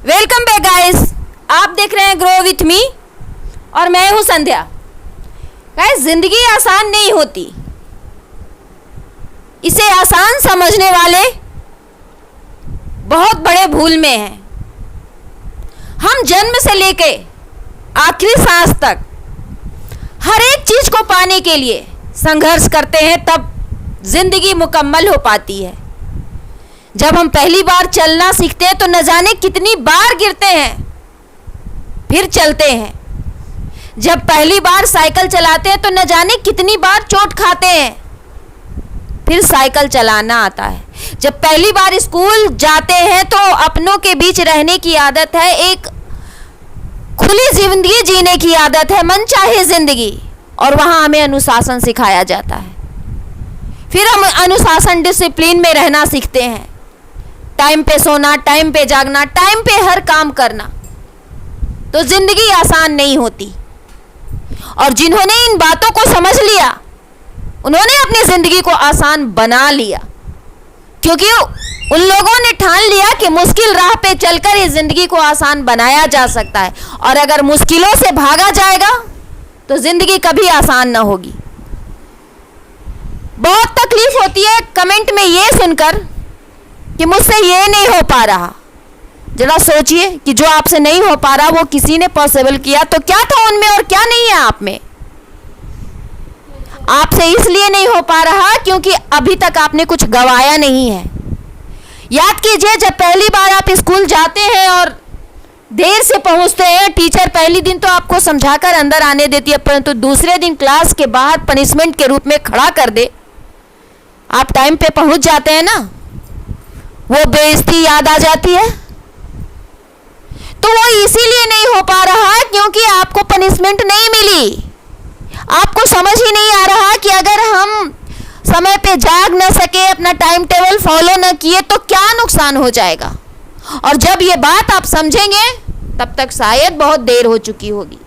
Welcome back guys. आप देख रहे हैं ग्रो विथ मी और मैं हूं संध्या। गाइस, जिंदगी आसान नहीं होती। इसे आसान समझने वाले बहुत बड़े भूल में हैं। हम जन्म से लेके आखिरी सांस तक हर एक चीज को पाने के लिए संघर्ष करते हैं, तब जिंदगी मुकम्मल हो पाती है। जब हम पहली बार चलना सीखते हैं तो न जाने कितनी बार गिरते हैं, फिर चलते हैं। जब पहली बार साइकिल चलाते हैं तो न जाने कितनी बार चोट खाते हैं, फिर साइकिल चलाना आता है। जब पहली बार स्कूल जाते हैं तो अपनों के बीच रहने की आदत है, एक खुली जिंदगी जीने की आदत है, मनचाहे जिंदगी, और वहाँ हमें अनुशासन सिखाया जाता है। फिर हम अनुशासन डिसिप्लिन में रहना सीखते हैं, टाइम पे सोना, टाइम पे जागना, टाइम पे हर काम करना। तो जिंदगी आसान नहीं होती। और जिन्होंने इन बातों को समझ लिया, उन्होंने अपनी जिंदगी को आसान बना लिया, क्योंकि उन लोगों ने ठान लिया कि मुश्किल राह पे चलकर इस जिंदगी को आसान बनाया जा सकता है। और अगर मुश्किलों से भागा जाएगा तो जिंदगी कभी आसान ना होगी। बहुत तकलीफ होती है कमेंट में ये सुनकर कि मुझसे ये नहीं हो पा रहा। जरा सोचिए कि जो आपसे नहीं हो पा रहा वो किसी ने पॉसिबल किया, तो क्या था उनमें और क्या नहीं है आप में। आपसे इसलिए नहीं हो पा रहा क्योंकि अभी तक आपने कुछ गवाया नहीं है। याद कीजिए, जब पहली बार आप स्कूल जाते हैं और देर से पहुंचते हैं, टीचर पहली दिन तो आपको समझाकर अंदर आने देती है, परंतु दूसरे दिन क्लास के बाहर पनिशमेंट के रूप में खड़ा कर दे। आप टाइम पे पहुंच जाते हैं ना, वो बेइज्जती याद आ जाती है। तो वो इसीलिए नहीं हो पा रहा क्योंकि आपको पनिशमेंट नहीं मिली। आपको समझ ही नहीं आ रहा कि अगर हम समय पे जाग न सके, अपना टाइम टेबल फॉलो न किए तो क्या नुकसान हो जाएगा। और जब ये बात आप समझेंगे तब तक शायद बहुत देर हो चुकी होगी।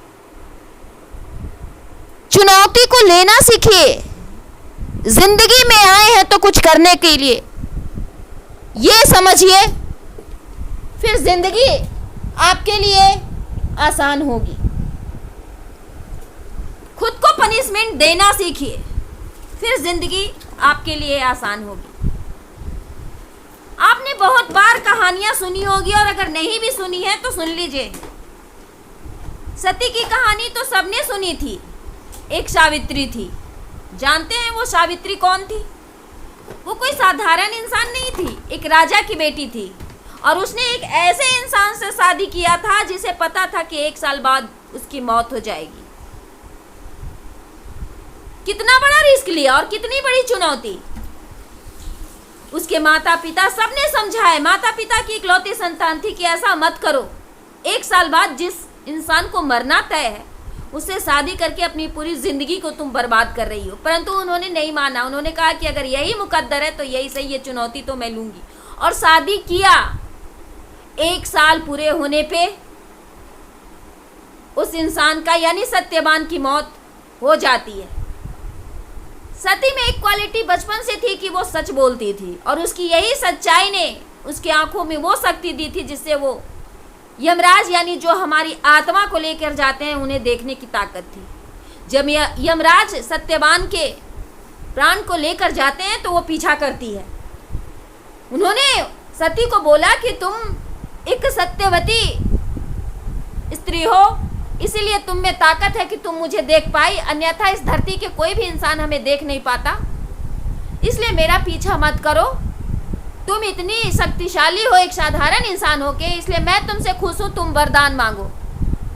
चुनौती को लेना सीखिए। जिंदगी में आए हैं तो कुछ करने के लिए, ये समझिए, फिर जिंदगी आपके लिए आसान होगी। खुद को पनिशमेंट देना सीखिए, फिर जिंदगी आपके लिए आसान होगी। आपने बहुत बार कहानियां सुनी होगी, और अगर नहीं भी सुनी है तो सुन लीजिए। सती की कहानी तो सबने सुनी थी। एक सावित्री थी। जानते हैं वो सावित्री कौन थी? वो कोई साधारण इंसान नहीं थी, एक राजा की बेटी थी। और उसने एक ऐसे इंसान से शादी किया था जिसे पता था कि 1 साल बाद उसकी मौत हो जाएगी। कितना बड़ा रिस्क लिया और कितनी बड़ी चुनौती। उसके माता पिता सबने समझाए। माता पिता की इकलौती संतान थी कि ऐसा मत करो, 1 साल बाद जिस इंसान को मरना तय है उससे शादी करके अपनी पूरी जिंदगी को तुम बर्बाद कर रही हो। परंतु उन्होंने नहीं माना। उन्होंने कहा कि अगर यही मुकद्दर है तो यही सही, ये चुनौती तो मैं लूंगी। और शादी किया। 1 साल पूरे होने पे उस इंसान का यानी सत्यवान की मौत हो जाती है। सती में एक क्वालिटी बचपन से थी कि वो सच बोलती थी, और उसकी यही सच्चाई ने उसकी आंखों में वो शक्ति दी थी जिससे वो यमराज यानी जो हमारी आत्मा को लेकर जाते हैं उन्हें देखने की ताकत थी। जब यमराज सत्यवान के प्राण को लेकर जाते हैं तो वो पीछा करती है। उन्होंने सती को बोला कि तुम एक सत्यवती स्त्री हो, इसीलिए तुम में ताकत है कि तुम मुझे देख पाई, अन्यथा इस धरती के कोई भी इंसान हमें देख नहीं पाता। इसलिए मेरा पीछा मत करो। तुम इतनी शक्तिशाली हो एक साधारण इंसान हो के, इसलिए मैं तुमसे खुश हूँ, तुम वरदान मांगो।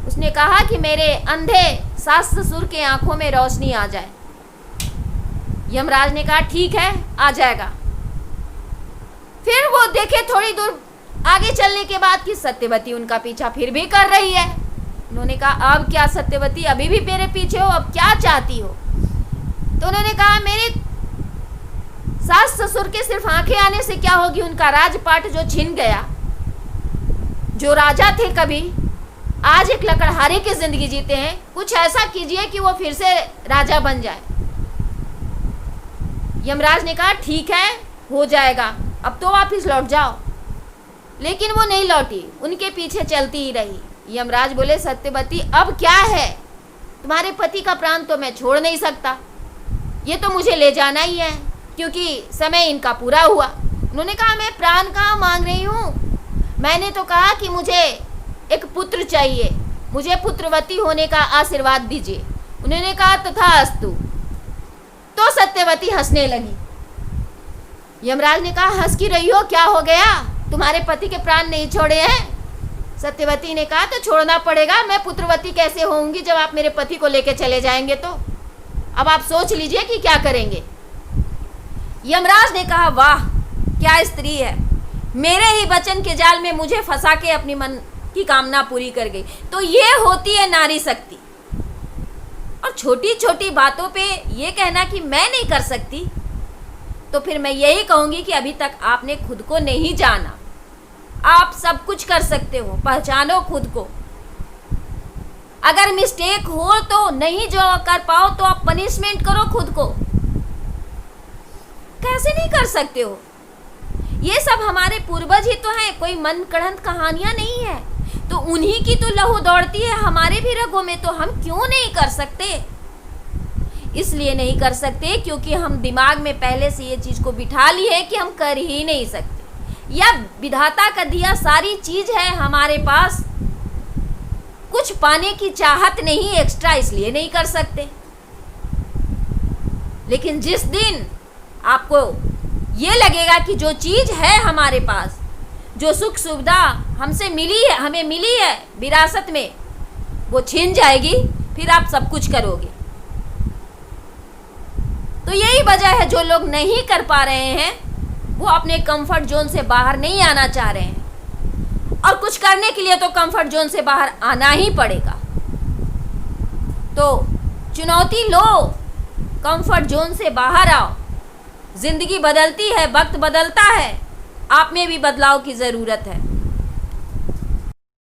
उसने कहा कि मेरे अंधे सास ससुर के आंखों में रोशनी आ जाए। यमराज ने कहा ठीक है, आ जाएगा। फिर वो देखे थोड़ी दूर आगे चलने के बाद कि सत्यवती उनका पीछा फिर भी कर रही है। उन्होंने कहा अब क्या सत्यवती, अभी भी मेरे पीछे हो, अब क्या चाहती हो? तो उन्होंने कहा मेरे सास ससुर के सिर्फ आंखें आने से क्या होगी, उनका राजपाट जो छिन गया, जो राजा थे कभी, आज एक लकड़हारे की जिंदगी जीते हैं, कुछ ऐसा कीजिए कि वो फिर से राजा बन जाए। यमराज ने कहा ठीक है, हो जाएगा, अब तो वापिस लौट जाओ। लेकिन वो नहीं लौटी, उनके पीछे चलती ही रही। यमराज बोले, सत्यवती अब क्या है, तुम्हारे पति का प्राण तो मैं छोड़ नहीं सकता, ये तो मुझे ले जाना ही है क्योंकि समय इनका पूरा हुआ। उन्होंने कहा, मैं प्राण कहाँ मांग रही हूँ, मैंने तो कहा कि मुझे एक पुत्र चाहिए, मुझे पुत्रवती होने का आशीर्वाद दीजिए। उन्होंने कहा, तथास्तु। तो सत्यवती हंसने लगी। यमराज ने कहा, हंस की रही हो, क्या हो गया, तुम्हारे पति के प्राण नहीं छोड़े हैं? सत्यवती ने कहा, तो छोड़ना पड़ेगा, मैं पुत्रवती कैसे होंगी जब आप मेरे पति को लेकर चले जाएंगे? तो अब आप सोच लीजिए कि क्या करेंगे। यमराज ने कहा, वाह क्या स्त्री है, मेरे ही वचन के जाल में मुझे फंसा के अपनी मन की कामना पूरी कर गई। तो ये होती है नारी शक्ति। और छोटी छोटी बातों पे ये कहना कि मैं नहीं कर सकती, तो फिर मैं यही कहूंगी कि अभी तक आपने खुद को नहीं जाना। आप सब कुछ कर सकते हो, पहचानो खुद को। अगर मिस्टेक हो तो नहीं जो कर पाओ तो आप पनिशमेंट करो खुद को। कैसे नहीं कर सकते हो? ये सब हमारे पूर्वज ही तो हैं, कोई मन गढ़ंत कहानियां नहीं है। तो उन्हीं की तो लहू दौड़ती है हमारे भी रगों में, तो हम क्यों नहीं कर सकते? इसलिए नहीं कर सकते क्योंकि हम दिमाग में पहले से ये चीज को बिठा ली है कि हम कर ही नहीं सकते, या विधाता का दिया सारी चीज है हमारे पास, कुछ पाने की चाहत नहीं एक्स्ट्रा, इसलिए नहीं कर सकते। लेकिन जिस दिन आपको ये लगेगा कि जो चीज है हमारे पास, जो सुख सुविधा हमसे मिली है, हमें मिली है विरासत में, वो छीन जाएगी, फिर आप सब कुछ करोगे। तो यही वजह है जो लोग नहीं कर पा रहे हैं, वो अपने कंफर्ट जोन से बाहर नहीं आना चाह रहे हैं। और कुछ करने के लिए तो कंफर्ट जोन से बाहर आना ही पड़ेगा। तो चुनौती लो, कंफर्ट जोन से बाहर आओ। जिंदगी बदलती है, वक्त बदलता है, आप में भी बदलाव की ज़रूरत है।